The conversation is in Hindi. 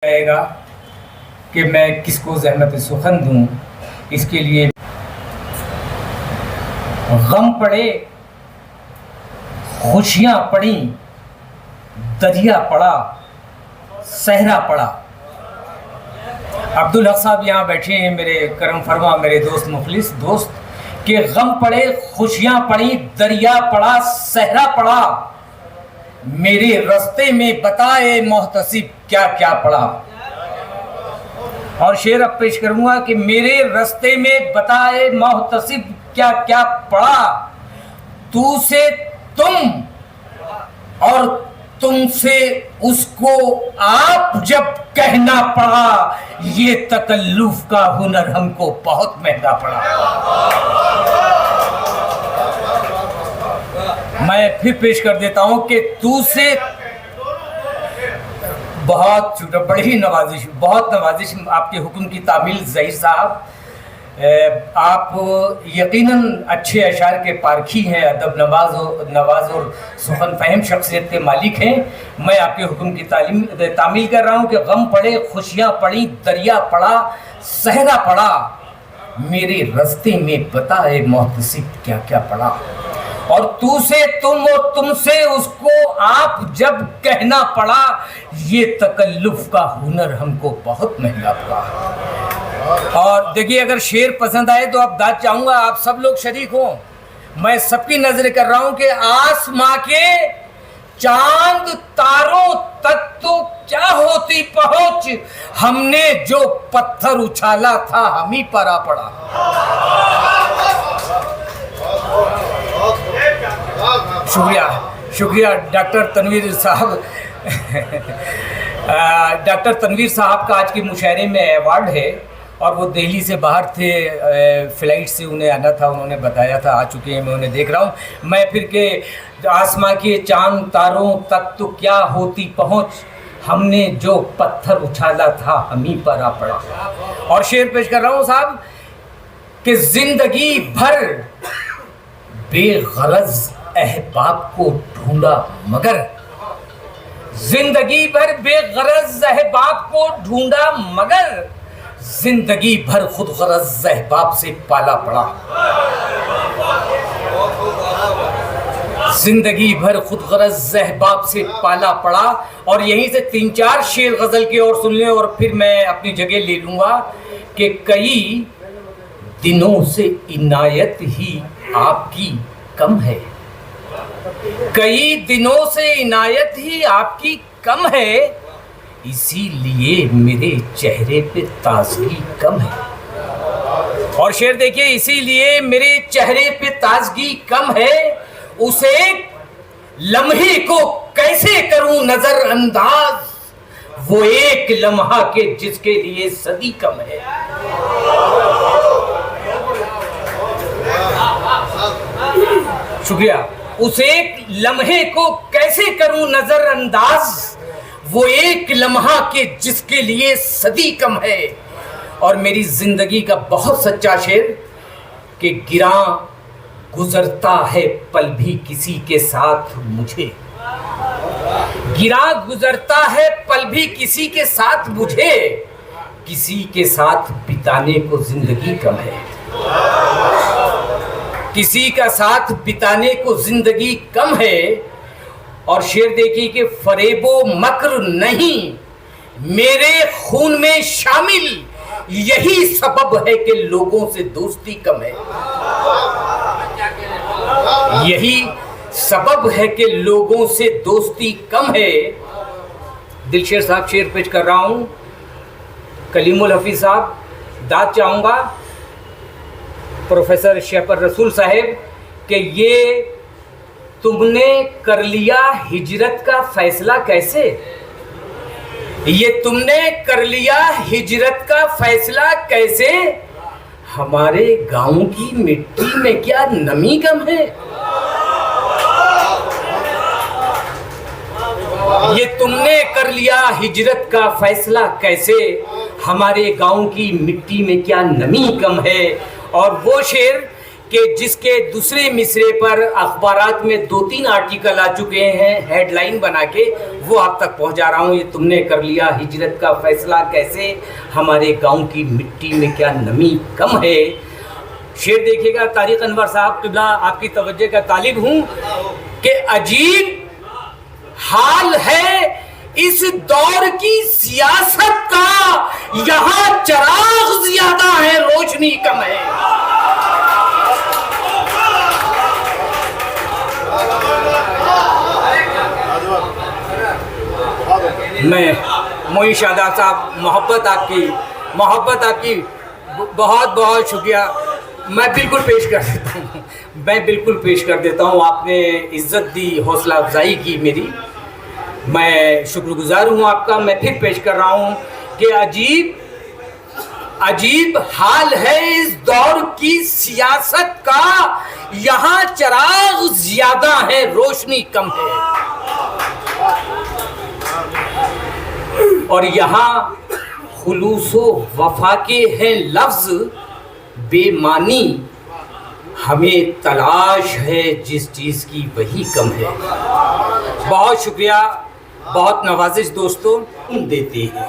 रहेगा कि मैं किसको ज़हमत सुखन दूं। इसके लिए गम पड़े, खुशियां पड़ी, दरिया पड़ा, सहरा पड़ा। अब्दुल हक साहब यहाँ बैठे हैं, मेरे करम फरमा, मेरे दोस्त, मुखलिस दोस्त, कि गम पड़े, खुशियां पड़ी, दरिया पड़ा, सहरा पड़ा, मेरे रास्ते में बताए मोहतसिब क्या क्या पड़ा। और शेर अब पेश करूंगा कि मेरे रास्ते में बताए मोहतसिब क्या क्या पड़ा, तू से तुम और तुमसे उसको आप जब कहना पड़ा, ये तकल्लुफ का हुनर हमको बहुत महंगा पड़ा। मैं फिर पेश कर देता हूं कि तू से बहुत बड़ी नवाजिश, बहुत नवाजिश आपके हुक्म की तामील। ज़हीर साहब, आप यकीनन अच्छे अशार के पारखी हैं, अदब नवाज और सुखन फहम शख्सियत के मालिक हैं। मैं आपके हुक्म की तामील कर रहा हूँ कि गम पड़े, खुशियाँ पड़ी, दरिया पड़ा, सहरा पड़ा, मेरे रास्ते में बताए मोहतसिब क्या क्या पड़ा। और तू से तुम और तुमसे उसको आप जब कहना पड़ा, ये तकल्लुफ का हुनर हमको बहुत महंगा पड़ा। और देखिए, अगर शेर पसंद आए तो आप दाद चाहूंगा आप सब लोग शरीक हों। मैं सबकी नजर कर रहा हूं कि आसमां के चांद तारों तक तो क्या होती पहुंच, हमने जो पत्थर उछाला था हम ही पर आ पड़ा। शुक्रिया डॉक्टर तनवीर साहब। डॉक्टर तनवीर साहब का आज के मुशायरे में अवार्ड है और वो दिल्ली से बाहर थे, फ़्लाइट से उन्हें आना था, उन्होंने बताया था, आ चुके हैं, मैं उन्हें देख रहा हूँ। मैं फिर के आसमां के चांद तारों तक तो क्या होती पहुँच, हमने जो पत्थर उछाला था हम ही पर आ पड़ा। और शेर पेश कर रहा हूँ साहब कि जिंदगी भर बेगरज अहबाब को ढूंढा मगर, जिंदगी भर बेगरज अहबाब को ढूंढा मगर, जिंदगी भर खुद गरज अहबाब से पाला पड़ा। जिंदगी भर खुद गरज अहबाब से पाला पड़ा। और यहीं से 3-4 शेर गजल के और सुन लें और फिर मैं अपनी जगह ले लूंगा कि कई दिनों से इनायत ही आपकी कम है, कई दिनों से इनायत ही आपकी कम है, इसीलिए मेरे चेहरे पे ताजगी कम है। और शेर देखिए, इसीलिए मेरे चेहरे पे ताजगी कम है, उसे लम्हे को कैसे करूं नजरअंदाज, वो एक लम्हा के जिसके लिए सदी कम है। शुक्रिया। उस एक लम्हे को कैसे करूं नजरअंदाज, वो एक लम्हा के जिसके लिए सदी कम है। और मेरी जिंदगी का बहुत सच्चा शेर कि गिरा गुजरता है पल भी किसी के साथ मुझे, गिरा गुजरता है पल भी किसी के साथ मुझे, किसी के साथ बिताने को जिंदगी कम है, किसी का साथ बिताने को जिंदगी कम है। और शेर देखिए कि फरेबो मक्र नहीं मेरे खून में शामिल, यही सबब है कि लोगों से दोस्ती कम है, यही सबब है कि लोगों से दोस्ती कम है। दिलशेर साहब शेर पेश कर रहा हूं, कलीमुल हफीज साहब, दाद चाहूंगा प्रोफेसर शहपर रसूल साहब कि ये तुमने कर लिया हिजरत का फैसला कैसे, ये तुमने कर लिया हिजरत का फैसला कैसे, हमारे गांव की मिट्टी में क्या नमी कम है, ये तुमने कर लिया हिजरत का फैसला कैसे, हमारे गांव की मिट्टी में क्या नमी कम है। और वो शेर कि जिसके दूसरे मिसरे पर अखबारात में 2-3 आर्टिकल आ चुके हैं हेडलाइन बना के, वो आप तक पहुंचा रहा हूं। ये तुमने कर लिया हिजरत का फैसला कैसे, हमारे गांव की मिट्टी में क्या नमी कम है। शेर देखिएगा, तारिक अनवर साहब किबला आपकी तवज्जो का तालिब हूं कि अजीब हाल है इस दौर की सियासत का, यहाँ चिराग ज्यादा है रोशनी कम है। मैं मोइन शादाब साहब, मोहब्बत आपकी बहुत बहुत शुक्रिया। मैं बिल्कुल पेश कर देता हूँ। आपने इज़्ज़त दी, हौसला अफजाई की मेरी, मैं शुक्रगुजार हूँ आपका। मैं फिर पेश कर रहा हूँ कि अजीब हाल है इस दौर की सियासत का, यहाँ चिराग ज्यादा है रोशनी कम है। और यहाँ खुलूसो वफा के हैं लफ्ज, बेमानी हमें तलाश है जिस चीज़ की वही कम है। बहुत शुक्रिया, बहुत नवाजिश दोस्तों देते हैं।